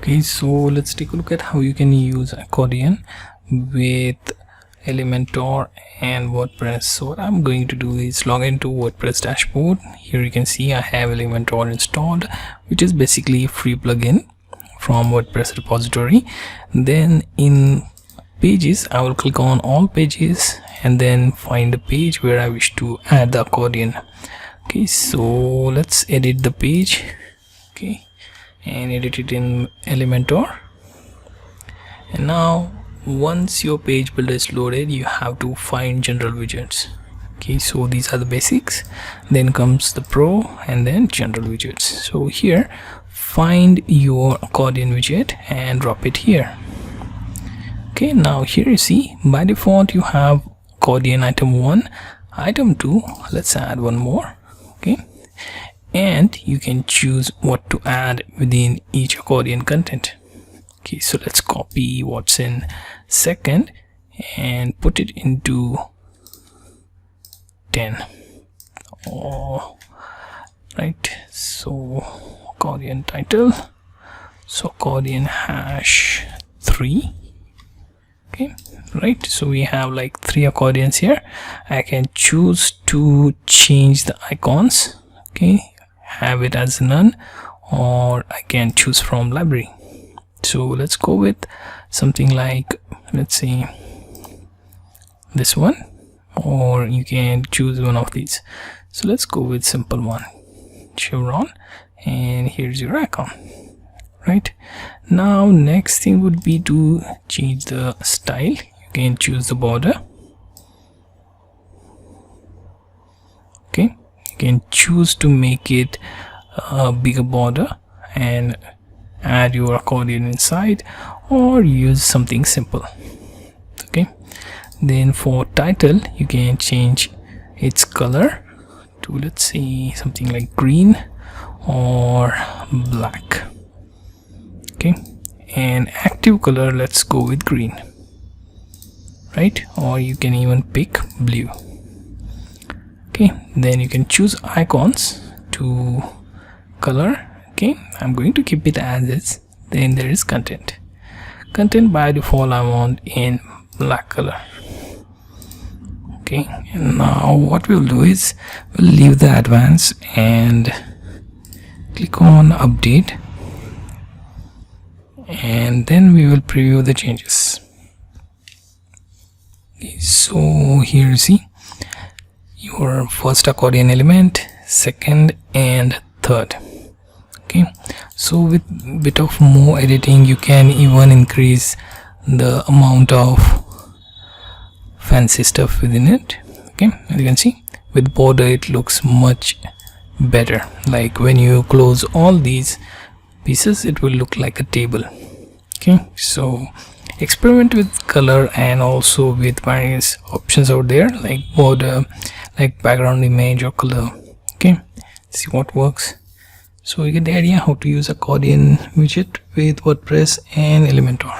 Okay, so let's take a look at how you can use Accordion with Elementor and WordPress. So what I'm going to do is log into WordPress dashboard. Here you can see I have Elementor installed, which is basically a free plugin from WordPress repository. Then in pages, I will click on all pages and then find the page where I wish to add the accordion. Okay, so let's edit the page. Okay, and edit it in Elementor. And now once your page builder is loaded, you have to find general widgets. Okay, so these are the basics, then comes the pro and then general widgets. So here find your accordion widget and drop it here. Okay, now here you see by default you have accordion item 1, item 2, let's add one more. Okay, and you can choose what to add within each accordion content. Okay, so let's copy what's in second and put it into 10. Right, so accordion title, so accordion hash 3. Okay, right, so we have like 3 accordions here. I can choose to change the icons. Okay, have it as none, or I can choose from library. So let's go with something like, let's say this one, or you can choose one of these. So let's go with simple one, chevron, and here's your icon. Right, now next thing would be to change the style. You can choose the border. Okay, you can choose to make it a bigger border and add your accordion inside, or use something simple. Okay, then for title you can change its color to, let's say, something like green or black. Okay, and active color, let's go with green. Right, or you can even pick blue. Okay, then you can choose icons to color. Okay, I'm going to keep it as is. Then there is content. Content by default I want in black color. Okay, and now what we'll do is we'll leave the advanced and click on update, and then we will preview the changes. Okay, so here you see your first accordion element, second and third. Okay, so with bit of more editing you can even increase the amount of fancy stuff within it. Okay, as you can see with border it looks much better. Like when you close all these pieces it will look like a table. Okay, so experiment with color and also with various options out there like border, like background image or color. Okay, see what works. So you get the idea how to use accordion widget with WordPress and Elementor.